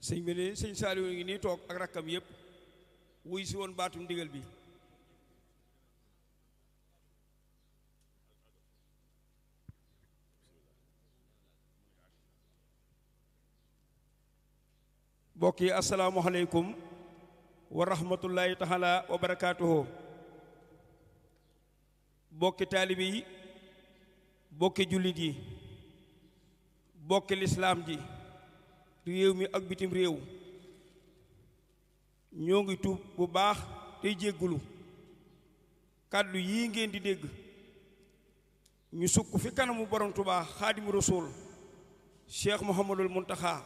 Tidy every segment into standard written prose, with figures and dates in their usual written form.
sëñ bi ne sëñ Saliou ngi nii toog ak rakkam yépp wuy si woon baatum ndigal bi mbokk yi asalaamualeykum wa rahmatullahi taala wa barakaatuhu bokki taalibe yi bokki jullit yi bokki lislaam ji réew mi ak bitim réew ñoo ngi tuub bu baax tey jéggulu kàddu yii ngeen di dégg ñu sukk fi kanamu borom Tuubaa xaadimu rasuul Cheikh Mouhamadul Muntaxa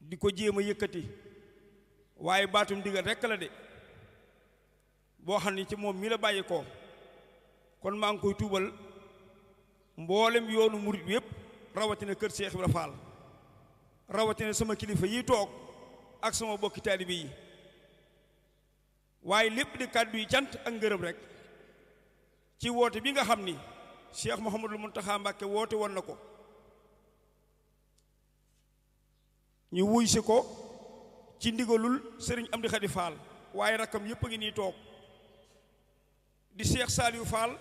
di ko jéem a yëkkati waaye baatum ndigal rekk la de boo xam ne ci moom mi la bàyyi ko kon maa ngi koy tuubal mboolem yoonu murit bi yépp rawatina kër Cheikh Ibra Fall rawatina sama kilifa yi toog ak sama bokki taalibe yi waaye lépp di kàddu yi cant ak ngërëm rek ci woote bi nga xam ni Cheikh Mouhamadul Mountakha Mbacké woote woon na ko ñu wuy si ko ci ndigalul sëriñ Amdi Khady Fall waaye rakkam yépp a ngi nii toog di Cheikh Saliou Fall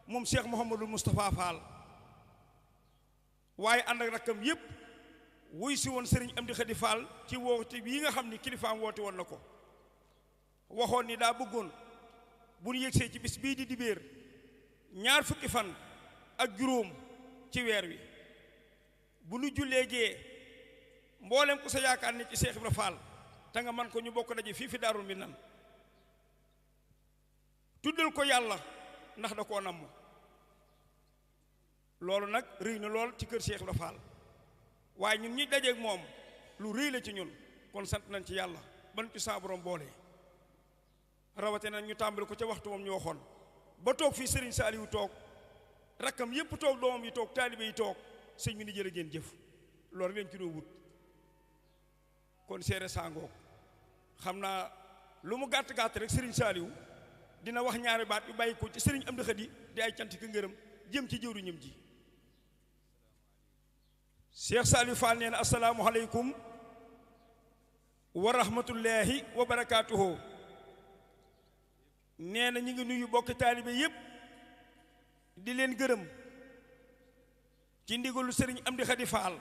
moom Cheikh Mouhamadul Moustapha Fall waaye ànd ak rakkam yépp wuy si woon sëriñ Amdi Khady Fall ci woote bii nga xam ni kilifaam woote woon na ko waxoon ni daa bëggoon bu ñu yëgsee ci bis bii di dibéer ñaar fukki fan ak juróom ci weer wi bu nu jullee gee mboolem ku sa yaakaar ni ci Cheikh Ibra Fall te nga man ko ñu bokk daje fii fi Daarul Minaan tuddal ko yàlla ndax da koo namm loolu nag rëy na lool ci kër Cheikh Ibra Fall waaye ñun ñi dajeeg moom lu rëy la ci ñun kon sant nañ ci yàlla ban ci saa borom boole rawate na ñu tàmbali ko ca waxtu moom ñu waxoon ba toog fii Serigne Saliou toog rakkam yépp toog doomam yi toog taalibe yi toog sëñ bi ni jërë ngeen jëf loolu leen ci doo wut kon seere sàngoog xam naa lu mu gàtt-gàtt rek Serigne Saliou dina wax ñaari baat yu bàyyi ko ci Serigne Amdi Khady di ay cant ki ngërëm jëm ci jëwriñam ji Cheikh Saliou Fall nee na asalaamualeykum wa rahmatullahi wa barakaatuhu nee na ñu ngi nuyu bokki taalibe yépp di leen gërëm ci ndigalu sëriñ Amdi Khady Fall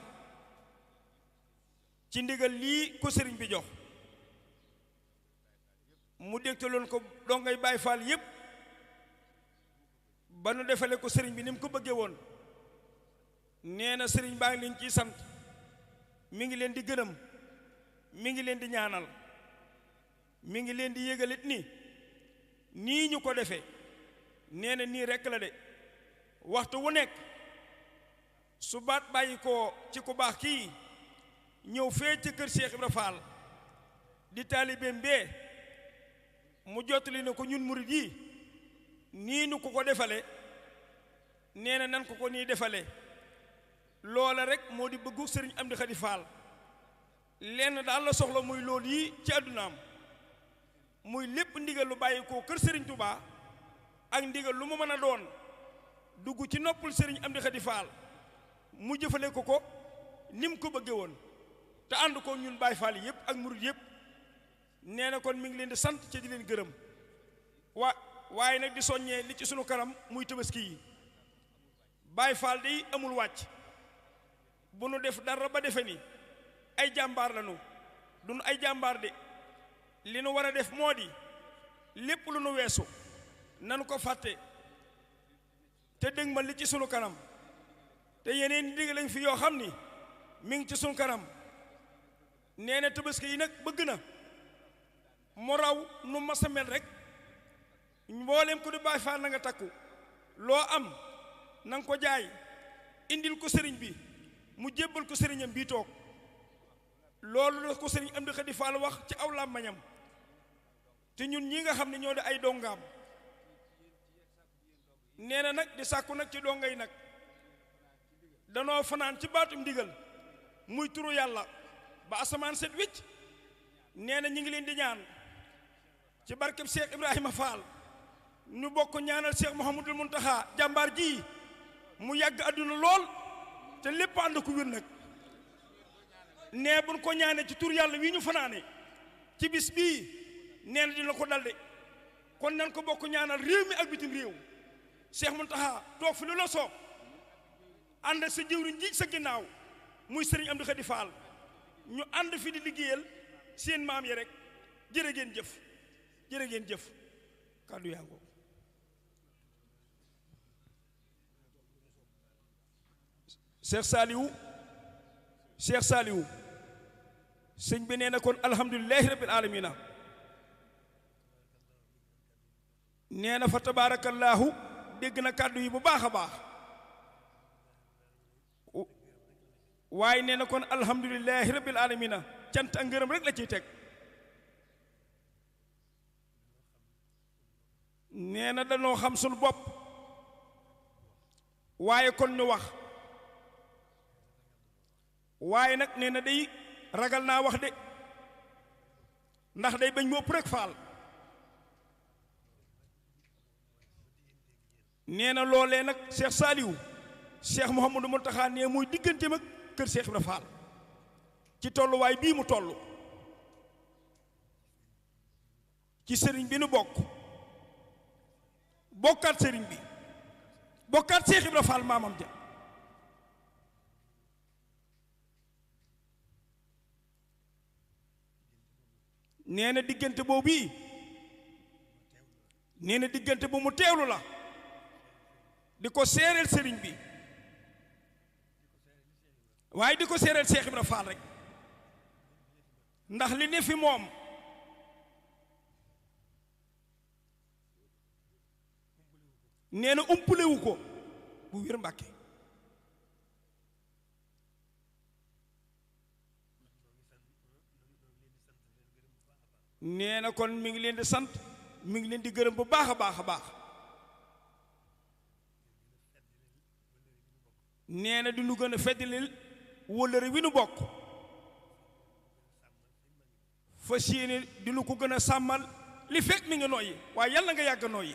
ci ndigal lii ko sëriñ bi jox mu dégtaloon ko dongay Baay Fall yépp ba nu defale ko sëriñ bi ni mu ko bëggee woon nee na sëriñ baa ngi leen ciy sant mi ngi leen di gërëm mi ngi leen di ñaanal mi ngi leen di yégalit ni nii ñu ko defee nee na nii rekk la de waxtu wu nekk su baat bàyyi ko ci ku baax kii ñëw fee ci kër Cheikh Ibra Fall di taalibeem bee mu jottali ne ko ñun murid yi nii nu ko defale nee na nan ko nii defale loola rek moo di bëggu sëriñ Amdi Khady Fall lenn daal la soxla muy loolu yi ci àddunaam muy lépp ndigal lu bàyyi ko kër sëriñ Touba ak ndigal lu mu mën a doon dugg ci noppul sëriñ Amdi Khady Fall mu jëfale ko ko ni mu ko bëggee woon te ànd ko ñun Baay Fall yépp ak murid yépp nee na kon mi ngi leen di sant ci di leen gërëm waaye nag di soññee li ci sunu kanam muy tabaski yi Baay Fall day amul wàcc bu nu def dara ba defe ni ay jàmbaar lañu duñu ay jàmbaar de li nu war a def moo di lépp lu nu weesu nanu ko fàtte te dégg ma li ci sunu kanam te yeneen ni digg lañ fi yoo xam ni mi ngi ci sunu kanam nee na tabaski yi nag bëgg na mu raw nu masa mel rek mboolem ko di Baay Faal na nga takku loo am na nga ko jaay indil ko sëriñ bi mu jébbal ko sëriñam bii toog loolu la ko sëriñ Amdi Khady Fall wax ci aw làmmañam te ñun ñi nga xam ne ñoo di ay dongaam nee na nag di sàkku nag ci donga yi nag danoo fanaan ci baatum ndigal muy turu yàlla ba asamaan set wicc nee na ñi ngi leen di ñaan ci barkeb Cheikh Ibrahima Fall ñu bokk ñaanal Cheikh Mouhamadul Mountakha jàmbaar ji mu yàgg àdduna lool te lépp ànd ko wér nag nee buñ ko ñaanee ci tur yàlla wi ñu fanaane ci bis bii nee na dina ko dalde kon nan ko bokk ñaanal réew mi ak bitim réew Cheikh Mountakha toog fi lu la soob ànd sa jëwriñ ji sa ginnaaw muy sëriñ Amdi Khady Fall ñu ànd fi di liggéeyal seen maam yi rek jërë ngeen jëf jërë ngeen jëf kàddu yaa ngoo Cheikh Saliou sëñ bi nee na kon alhamdulilahi rabbil alamina nee na fa tabaarakallaahu dégg na kàddu yi bu baax a baax waaye nee na kon alhamdulilahi rabbil alamina cant ak ngërëm rek la ciy teg nee na dañoo xam sunu bopp waaye kon ñu wax waaye nag nee na day ragal naa wax de ndax day bañ mu ëpp rek faal nee na loolee nag Cheikh Saliou Cheikh Mouhamadou Mountakha nee muy digganteem ak kër Cheikh Ibra Fall ci tolluwaay bii mu toll ci sëriñ bi nu bokkaat sëriñ bi bokkaat Cheikh Ibra Fall maamam ja nee na diggante boobu bii nee na diggante bu mu teewlu la di ko seereel sëriñ bi waaye di ko seereel Cheikh Ibra Fall rek ndax li ne fi moom nee na umpulewu ko bu wér Mbàkke nee na kon mi ngi leen di sant mi ngi leen di gërëm bu baax a baax a baax nee na di nu gën a feddalil wóllëre wi nu bokk fas yéene di nu ko gën a sàmmal li fekk mi ngi nooyi waaye yàlla nga yàgg nooyi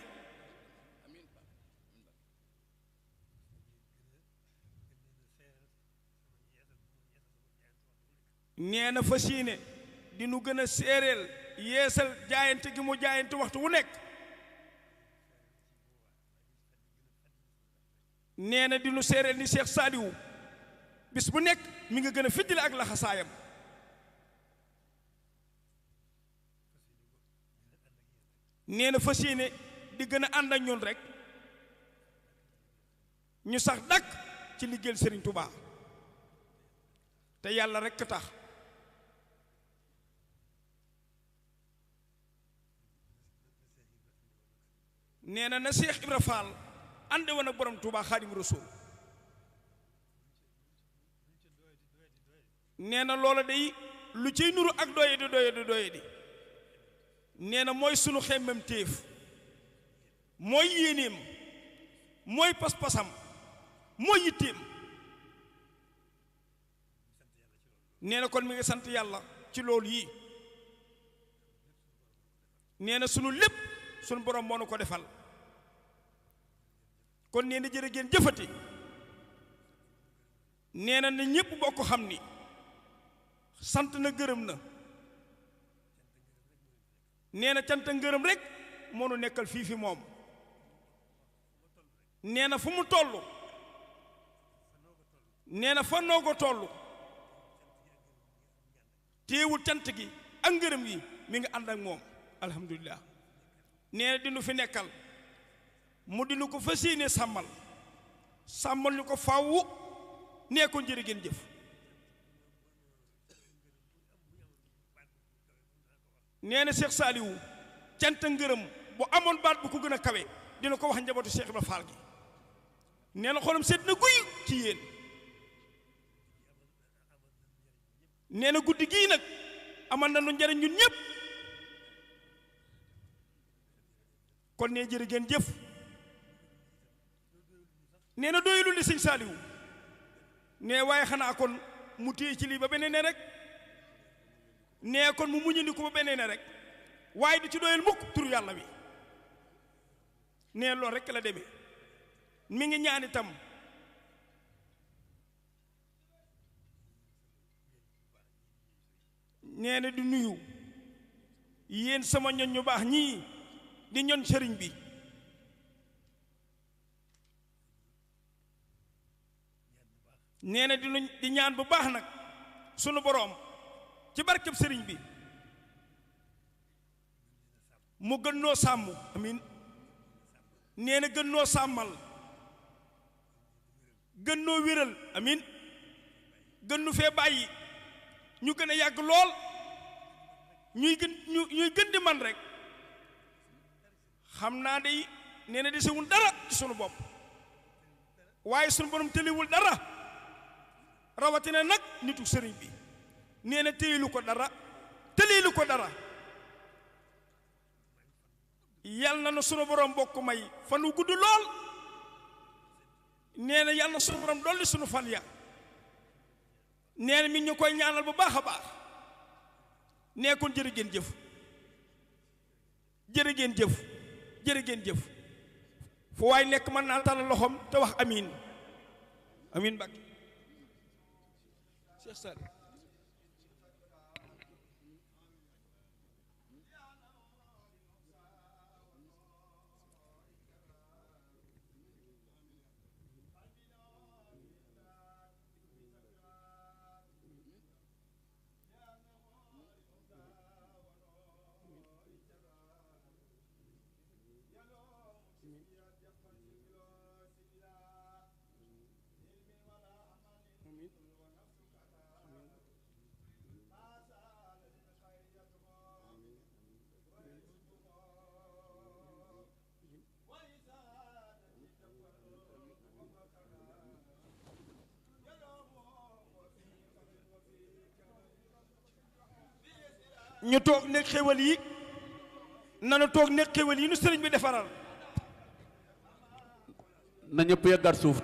nee na fas yéene di nu gën a séeréel yeesal jaayante gi mu jaayante waxtu wu nekk nee na di nu séeréel ni Cheikh Saliou bis bu nekk mi nga gën a fiddile ak laxasaayam nee na fas yéene di gën a ànd ak ñun rek ñu sax dakk ci liggéeyal Serigne Touba te yàlla rek tax nee na Cheikh Ibra Fall ànde woon ak borom Touba Xaadim Rasuul nee na loola day lu ciy nuru ak doye di nee na mooy sunu xemmem téef mooy yéenéem mooy pas-pasam mooy yitteem nee na kon mi ngi sant yàlla ci loolu yi nee na sunu lépp sunu borom moo nu ko defal kon nee na jërë ngeen jëfati nee na ñépp bokk xam ni sant na gërëm na nee na cant ngërëm rek moo nu nekkal fii fi moom nee na fu mu toll nee na fa noo ko toll téewul cant gi ak ngërëm yi mi ngi ànd ak moom alhamdulilah nee na dinu fi nekkal mu dinu ko fas yéene sàmmal ñu ko fàwwu nee ko jërë ngeen jëf nee na Cheikh Saliou cant ngërëm bu amoon baat bu ko gën a kawe dina ko wax njabootu Cheikh Ibra Fall gi nee na xolam seet na guy ci yéen nee na guddi gii nag amal na nu njariñ ñun ñëpp kon nee jërë ngeen jëf nee na doyulul li sëñ Saliou nee waaye xanaa kon mu téye ci lii ba beneen ne rek nee kon mu muñandi ko ba beneen ne rek waaye du ci doyal mukk tur yàlla wi nee loolu rek la demee mi ngi ñaan itam nee na di nuyu yéen sama ñoñ ñu baax ñii di ñoñ sëriñ bi nee na di ñaan bu baax nag sunu boroom ci barkeb sëriñ bi mu gën noo sàmm amin nee na gën noo sàmmal gën noo wéral amin gën nu fee bàyyi ñu gën a yàgg lool ñuy gën di man rek xam naa day nee na desewul dara ci sunu bopp waaye sunu borom tëliwul dara rawatina nag nitu sëriñ bi nee na téyilu ko dara tëlilu ko dara yal na sunu borom bokk may fan wu gudd lool nee na yal na sunu borom dolli sunu fan ya nee na mi ñu koy ñaanal bu baax a baax nee kon jërë ngeen jëf jërë ngeen jëf jërë ngeen jëf fu waay nekk mën naa talal loxoom te wax amiin amiin Mbàkke Cheikh Sall ñu toog nekk xéwal yi nanu toog nekk xéwal yi nu sëriñ bi defaral na ñëpp yeggaat suuf